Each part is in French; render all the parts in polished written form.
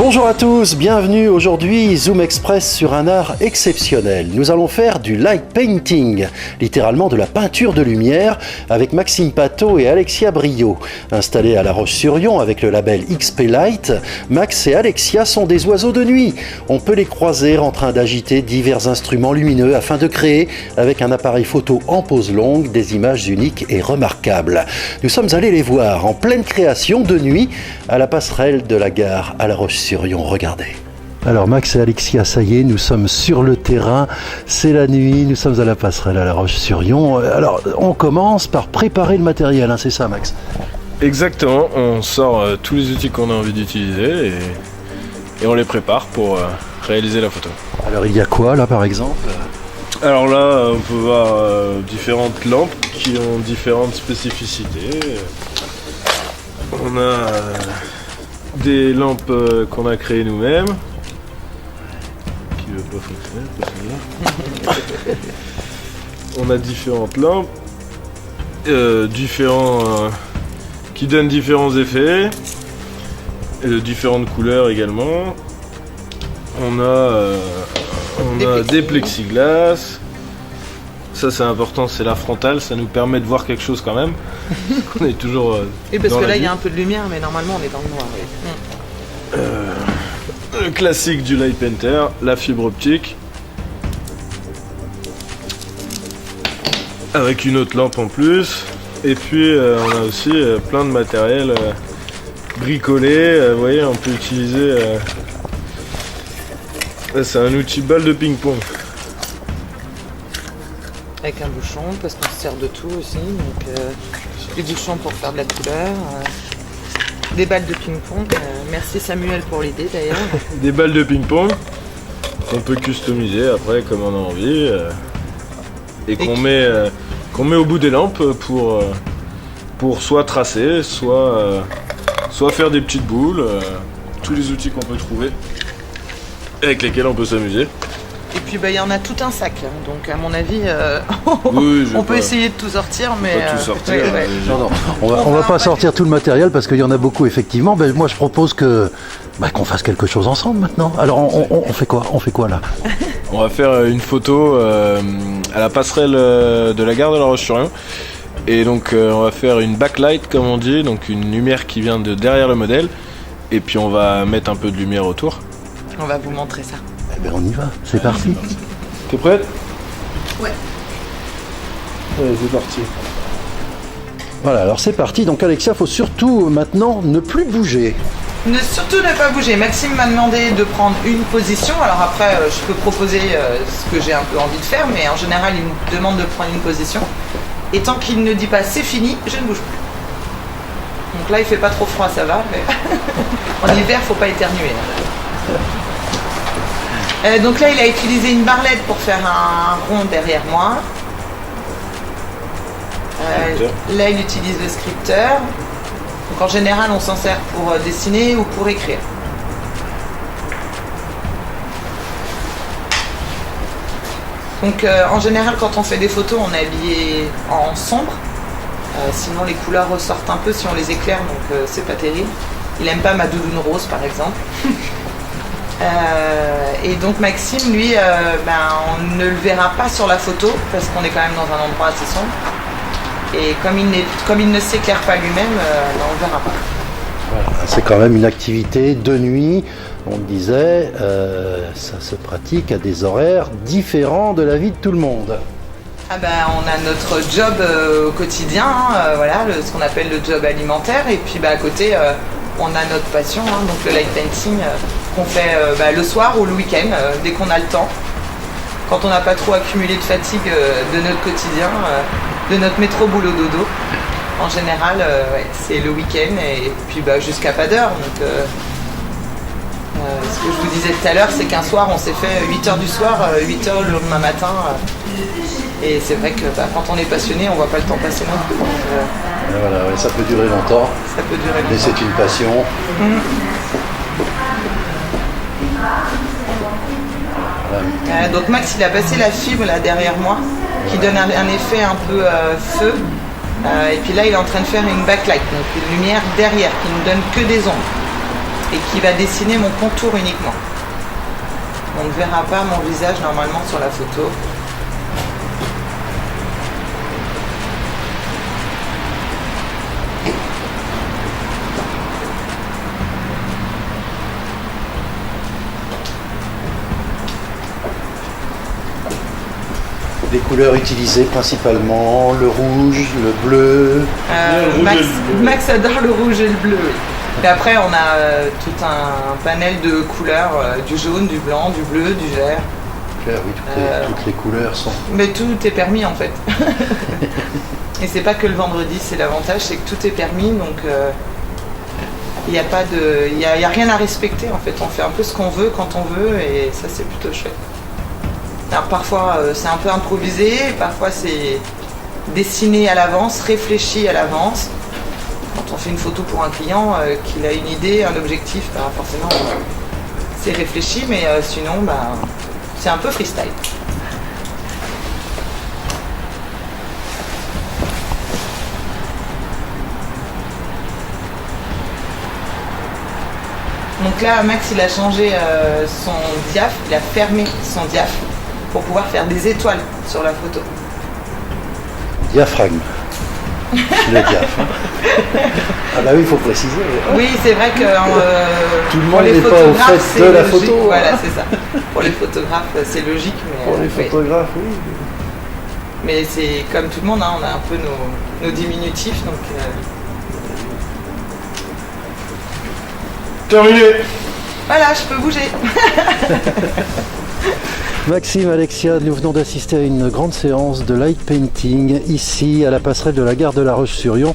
Bonjour à tous, bienvenue aujourd'hui Zoom Express sur un art exceptionnel. Nous allons faire du light painting, littéralement de la peinture de lumière, avec Maxime Pateau et Alexia Brio. Installés à La Roche-sur-Yon avec le label XP Light, Max et Alexia sont des oiseaux de nuit. On peut les croiser en train d'agiter divers instruments lumineux afin de créer, avec un appareil photo en pose longue, des images uniques et remarquables. Nous sommes allés les voir en pleine création de nuit à la passerelle de la gare à La Roche-sur-Yon. Regardez. Alors Max et Alexia, ça y est, nous sommes sur le terrain, c'est la nuit, nous sommes à la passerelle à La Roche-sur-Yon. Alors on commence par préparer le matériel, hein, c'est ça Max? Exactement, on sort tous les outils qu'on a envie d'utiliser et on les prépare pour réaliser la photo. Alors il y a quoi là par exemple? Alors là, on peut voir différentes lampes qui ont différentes spécificités. On a des lampes qu'on a créées nous-mêmes. Qui ne veut pas fonctionner, on a différentes lampes, qui donnent différents effets, et de différentes couleurs également. On a des plexiglas. Ça c'est important, c'est la frontale, ça nous permet de voir quelque chose quand même. On est toujours et parce dans que là la il y a nuit. un peu de lumière, mais normalement on est dans le noir. Oui. Le classique du light painter, la fibre optique. Avec une autre lampe en plus. Et puis on a aussi plein de matériel bricolé. Vous voyez, on peut utiliser... là, c'est un outil balle de ping-pong. Avec un bouchon, parce qu'on se sert de tout aussi. Donc des bouchons pour faire de la couleur. Des balles de ping-pong. Merci Samuel pour l'idée d'ailleurs. Des balles de ping-pong qu'on peut customiser après comme on a envie. Et qu'on met au bout des lampes pour soit tracer, soit faire des petites boules. Tous les outils qu'on peut trouver avec lesquels on peut s'amuser. Et puis il y en a tout un sac, hein. Donc à mon avis, Oui, on peut essayer de tout sortir, mais Pas tout sortir. ouais. Non, on va pas sortir tout le matériel parce qu'il y en a beaucoup effectivement. Moi je propose qu'on fasse quelque chose ensemble maintenant. Alors on fait quoi? On fait quoi là? On va faire une photo à la passerelle de la gare de La Roche-sur-Yon. Et donc on va faire une backlight comme on dit, donc une lumière qui vient de derrière le modèle. Et puis on va mettre un peu de lumière autour. On va vous montrer ça. Eh bien on y va, c'est parti. T'es prête? Ouais. Allez, c'est parti. Voilà, alors c'est parti. Donc Alexia, faut surtout maintenant ne plus bouger. Surtout ne pas bouger. Maxime m'a demandé de prendre une position. Alors après, je peux proposer ce que j'ai un peu envie de faire, mais en général, il me demande de prendre une position. Et tant qu'il ne dit pas c'est fini, je ne bouge plus. Donc là, il fait pas trop froid, ça va. Mais en hiver, faut pas éternuer. Donc là, il a utilisé une barlette pour faire un rond derrière moi. Là, il utilise le scripteur. Donc en général, on s'en sert pour dessiner ou pour écrire. Donc en général, quand on fait des photos, on est habillé en sombre. Sinon, les couleurs ressortent un peu si on les éclaire, donc c'est pas terrible. Il aime pas ma doudoune rose, par exemple. Et donc Maxime, lui, on ne le verra pas sur la photo parce qu'on est quand même dans un endroit assez sombre. Et comme il ne s'éclaire pas lui-même, on ne le verra pas. Voilà, c'est quand même une activité de nuit. On le disait, ça se pratique à des horaires différents de la vie de tout le monde. On a notre job au quotidien, voilà, ce qu'on appelle le job alimentaire. Et puis à côté, on a notre passion, donc le light painting qu'on fait le soir ou le week-end, dès qu'on a le temps. Quand on n'a pas trop accumulé de fatigue de notre quotidien, de notre métro boulot dodo. En général, c'est le week-end et puis jusqu'à pas d'heure. Donc, ce que je vous disais tout à l'heure, c'est qu'un soir, on s'est fait 8h du soir, 8h le lendemain matin. Et c'est vrai que quand on est passionné, on voit pas le temps passer non plus. Voilà, ça peut durer longtemps. Ça peut durer longtemps. Mais c'est une passion. Donc Max, il a passé la fibre là derrière moi, qui donne un effet un peu feu. Et puis là, il est en train de faire une backlight, donc une lumière derrière, qui ne donne que des ombres. et qui va dessiner mon contour uniquement. On ne verra pas mon visage normalement sur la photo. Les couleurs utilisées principalement, le rouge, le bleu. Max adore le rouge et le bleu. Oui. Et après, on a tout un panel de couleurs, du jaune, du blanc, du bleu, du vert. Claire, oui, toutes les couleurs sont... Mais tout est permis en fait. Et c'est pas que le vendredi, c'est l'avantage, c'est que tout est permis, donc il n'y a pas de, il y a rien à respecter en fait. On fait un peu ce qu'on veut quand on veut, et ça c'est plutôt chouette. Alors parfois c'est un peu improvisé, parfois c'est dessiné à l'avance, réfléchi à l'avance. Quand on fait une photo pour un client, qu'il a une idée, un objectif, bah, forcément c'est réfléchi, mais sinon bah, c'est un peu freestyle. Donc là, Max, il a changé son diaph, il a fermé son diaph pour pouvoir faire des étoiles sur la photo. Diaphragme. Le diaph. Ah bah oui, il faut préciser. Oui, c'est vrai que tout le pour monde les n'est pas au photographes, fait c'est de la logique. photo. Voilà, c'est ça. Pour les photographes, c'est logique. Mais, pour les photographes, oui. Mais c'est comme tout le monde, hein, on a un peu nos diminutifs. Donc, Terminé. voilà, je peux bouger. Maxime, Alexia, nous venons d'assister à une grande séance de light painting ici à la passerelle de la gare de La Roche-sur-Yon.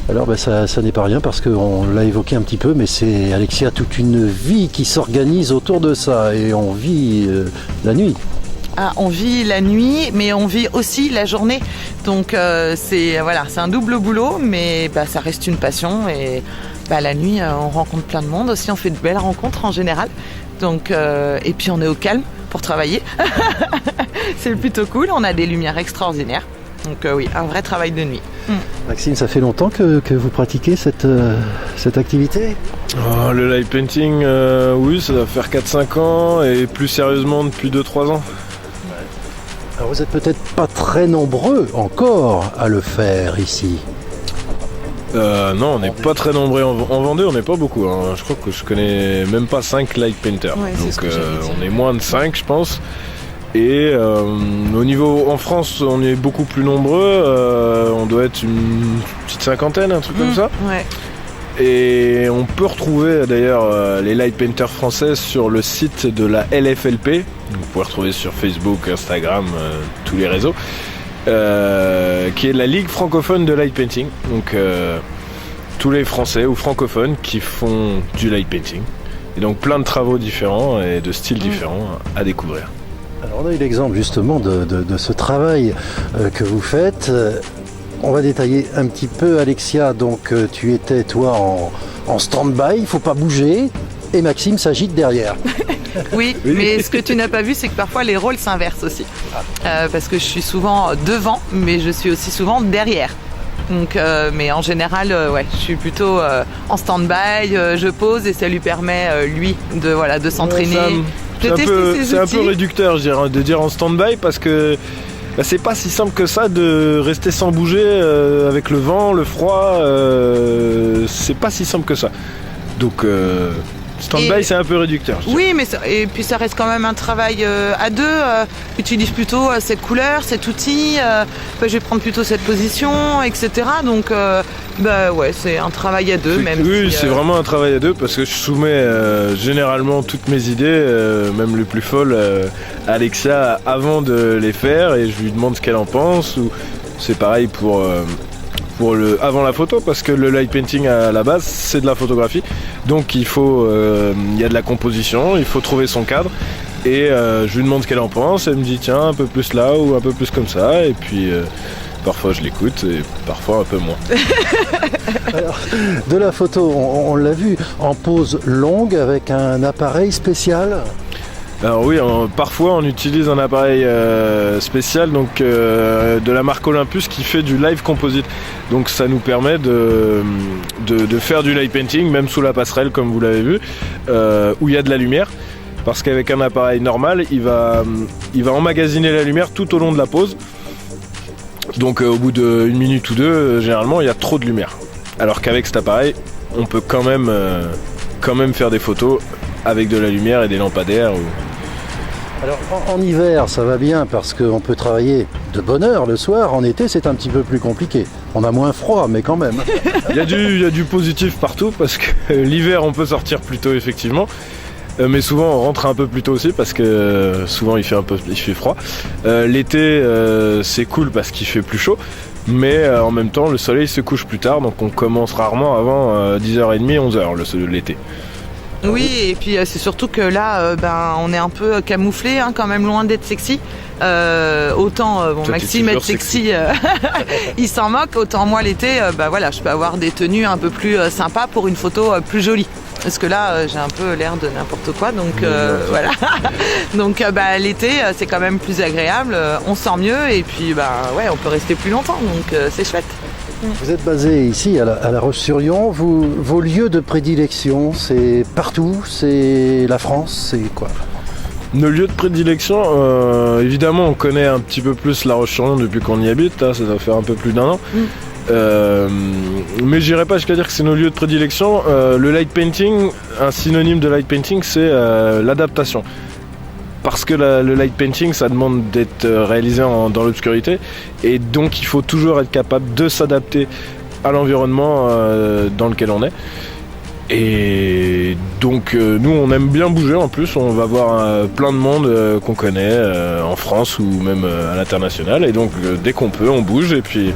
Alors ça n'est pas rien parce qu'on l'a évoqué un petit peu, mais c'est, Alexia, toute une vie qui s'organise autour de ça et on vit la nuit. Ah, on vit la nuit, mais on vit aussi la journée. Donc c'est un double boulot, mais ça reste une passion. Et la nuit, on rencontre plein de monde aussi. On fait de belles rencontres en général. Donc et puis on est au calme pour travailler. C'est plutôt cool. On a des lumières extraordinaires. Donc oui, un vrai travail de nuit. Maxime, ça fait longtemps que vous pratiquez cette activité ? Le light painting, oui, ça doit faire 4-5 ans et plus sérieusement depuis 2-3 ans. Alors vous êtes peut-être pas très nombreux encore à le faire ici. Non, on n'est pas très nombreux en Vendée, on n'est pas beaucoup. Hein. Je crois que je connais même pas 5 light painters. Ouais, donc on est moins de 5, je pense. Et au niveau en France, on est beaucoup plus nombreux. On doit être une petite cinquantaine, un truc comme ça. Ouais. Et on peut retrouver d'ailleurs les light painters français sur le site de la LFLP. Vous pouvez retrouver sur Facebook, Instagram, tous les réseaux. Qui est la Ligue francophone de light painting. Donc tous les Français ou francophones qui font du light painting. Et donc plein de travaux différents et de styles différents à découvrir. Alors on a eu l'exemple justement de ce travail que vous faites. On va détailler un petit peu, Alexia. Donc tu étais toi en stand-by, il ne faut pas bouger. Et Maxime s'agite derrière. Oui, mais ce que tu n'as pas vu, c'est que parfois les rôles s'inversent aussi. Parce que je suis souvent devant, mais je suis aussi souvent derrière. Donc, mais en général, je suis plutôt en stand-by, je pose et ça lui permet, lui, de s'entraîner. C'est un peu réducteur, je dirais, de dire en stand-by parce que c'est pas si simple que ça de rester sans bouger avec le vent, le froid. C'est pas si simple que ça. Donc... stand-by, c'est un peu réducteur. Oui, mais et puis ça reste quand même un travail à deux. Utilise plutôt cette couleur, cet outil. Je vais prendre plutôt cette position, etc. Donc, c'est un travail à deux. Oui, c'est vraiment un travail à deux parce que je soumets généralement toutes mes idées, même les plus folles, à Alexia avant de les faire et je lui demande ce qu'elle en pense. Ou c'est pareil pour avant la photo parce que le light painting à la base c'est de la photographie donc il y a de la composition, il faut trouver son cadre et je lui demande ce qu'elle en pense, elle me dit tiens un peu plus là ou un peu plus comme ça et puis parfois je l'écoute et parfois un peu moins. Alors, de la photo, on l'a vu en pose longue avec un appareil spécial. Alors oui, parfois on utilise un appareil spécial donc, de la marque Olympus qui fait du live composite. Donc ça nous permet de faire du light painting, même sous la passerelle comme vous l'avez vu, où il y a de la lumière. Parce qu'avec un appareil normal, il va emmagasiner la lumière tout au long de la pose. Donc au bout d'une minute ou deux, généralement, il y a trop de lumière. Alors qu'avec cet appareil, on peut quand même faire des photos avec de la lumière et des lampadaires. Alors en hiver, ça va bien parce qu'on peut travailler de bonne heure le soir. En été, c'est un petit peu plus compliqué. On a moins froid, mais quand même. Il y a du positif partout parce que l'hiver, on peut sortir plus tôt, effectivement. Mais souvent on rentre un peu plus tôt aussi parce que souvent il fait froid. L'été c'est cool parce qu'il fait plus chaud, mais en même temps le soleil se couche plus tard, donc on commence rarement avant 10h30, 11h l'été. Oui, et puis c'est surtout que là on est un peu camouflé quand même, loin d'être sexy. Autant Maxime être sexy, il s'en moque, autant moi l'été je peux avoir des tenues un peu plus sympas pour une photo plus jolie. Parce que là, j'ai un peu l'air de n'importe quoi, donc voilà. Donc l'été, c'est quand même plus agréable, on sent mieux et puis on peut rester plus longtemps, donc c'est chouette. Vous êtes basé ici à la Roche-sur-Yon. Vos lieux de prédilection, c'est partout, c'est la France, c'est quoi? Nos lieux de prédilection, évidemment, on connaît un petit peu plus la Roche-sur-Yon depuis qu'on y habite, ça doit faire un peu plus d'un an. Mais j'irai pas jusqu'à dire que c'est nos lieux de prédilection. Le light painting, un synonyme de light painting, c'est l'adaptation. Parce que le light painting, ça demande d'être réalisé dans l'obscurité, et donc il faut toujours être capable de s'adapter à l'environnement dans lequel on est. Et donc nous on aime bien bouger, en plus on va voir plein de monde qu'on connaît en France ou même à l'international, et donc dès qu'on peut on bouge, et puis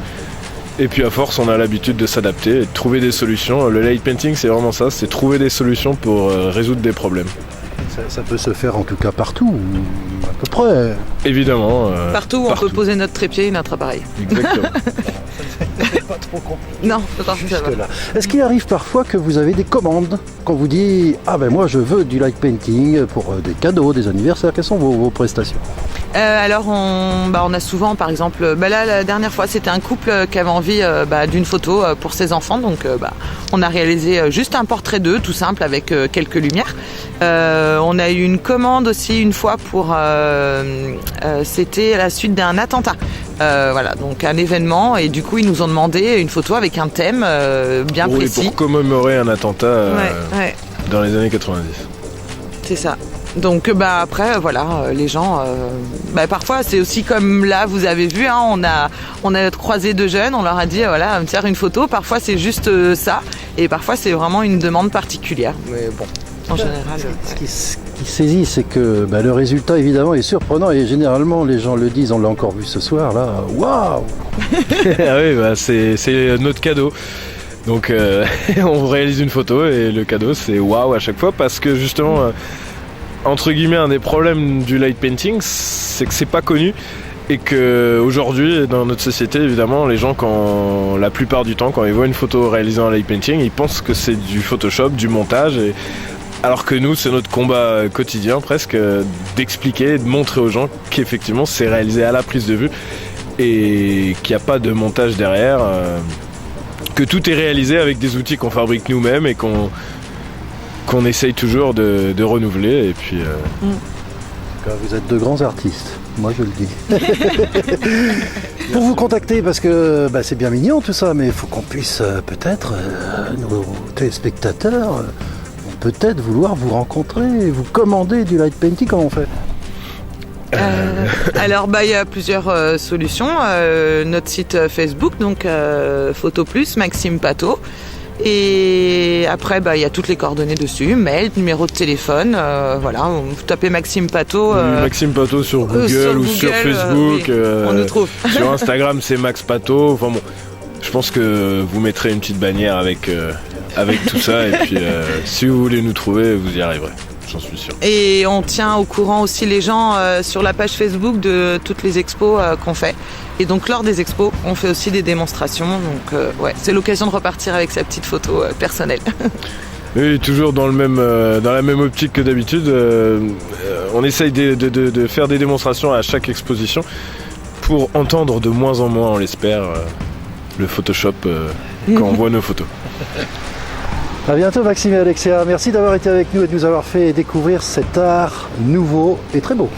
à force on a l'habitude de s'adapter et de trouver des solutions. Le light painting c'est vraiment ça, c'est trouver des solutions pour résoudre des problèmes. Ça peut se faire en tout cas partout, à peu près. Évidemment. Partout où on peut poser notre trépied et notre appareil. Exactement. Pas trop compliqué. Non, ça va. Est-ce qu'il arrive parfois que vous avez des commandes, qu'on vous dit moi je veux du light painting pour des cadeaux, des anniversaires? Quelles sont vos prestations? Alors on a souvent, par exemple, là la dernière fois c'était un couple qui avait envie d'une photo pour ses enfants, donc on a réalisé juste un portrait d'eux tout simple avec quelques lumières. On a eu une commande aussi une fois pour c'était à la suite d'un attentat. Donc un événement, et du coup ils nous ont demandé une photo avec un thème bien précis. Pour commémorer un attentat dans les années 90. C'est ça. Donc après les gens parfois c'est aussi comme là vous avez vu, on a croisé deux jeunes, on leur a dit me faire une photo, parfois c'est juste ça, et parfois c'est vraiment une demande particulière, mais bon en général ce qui saisit, c'est que le résultat évidemment est surprenant, et généralement les gens le disent, on l'a encore vu ce soir là, waouh. Ah oui, c'est notre cadeau. Donc on réalise une photo et le cadeau c'est waouh à chaque fois, parce que justement entre guillemets, un des problèmes du light painting, c'est que c'est pas connu, et que aujourd'hui dans notre société, évidemment, les gens, la plupart du temps, quand ils voient une photo réalisée en light painting, ils pensent que c'est du Photoshop, du montage, alors que nous, c'est notre combat quotidien presque, d'expliquer, de montrer aux gens qu'effectivement c'est réalisé à la prise de vue et qu'il n'y a pas de montage derrière, que tout est réalisé avec des outils qu'on fabrique nous-mêmes et qu'on essaye toujours de renouveler, et puis Vous êtes de grands artistes, moi je le dis. Pour vous contacter, parce que c'est bien mignon tout ça, mais il faut qu'on puisse peut-être, nos téléspectateurs, vont peut-être vouloir vous rencontrer, vous commander du light painting. Comment on fait? Alors il y a plusieurs solutions. Notre site Facebook, donc Photo Plus, Maxime Pato. Et après, il y a toutes les coordonnées dessus, mail, numéro de téléphone, vous tapez Maxime Pato. Maxime Pato sur Google ou sur Facebook. On nous trouve. Sur Instagram, c'est Max Pato. Enfin bon, je pense que vous mettrez une petite bannière avec tout ça, et puis si vous voulez nous trouver, vous y arriverez. J'en suis sûr. Et on tient au courant aussi les gens sur la page Facebook de toutes les expos qu'on fait. Et donc lors des expos, on fait aussi des démonstrations. Donc c'est l'occasion de repartir avec sa petite photo personnelle. Oui, toujours dans la même optique que d'habitude. On essaye de faire des démonstrations à chaque exposition pour entendre de moins en moins, on l'espère, le Photoshop quand on voit nos photos. À bientôt Maxime et Alexia. Merci d'avoir été avec nous et de nous avoir fait découvrir cet art nouveau et très beau.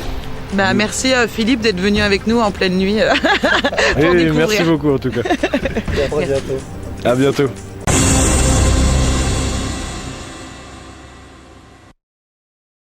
Bah, merci Philippe d'être venu avec nous en pleine nuit pour découvrir. Merci beaucoup en tout cas. Et à très bientôt. À bientôt.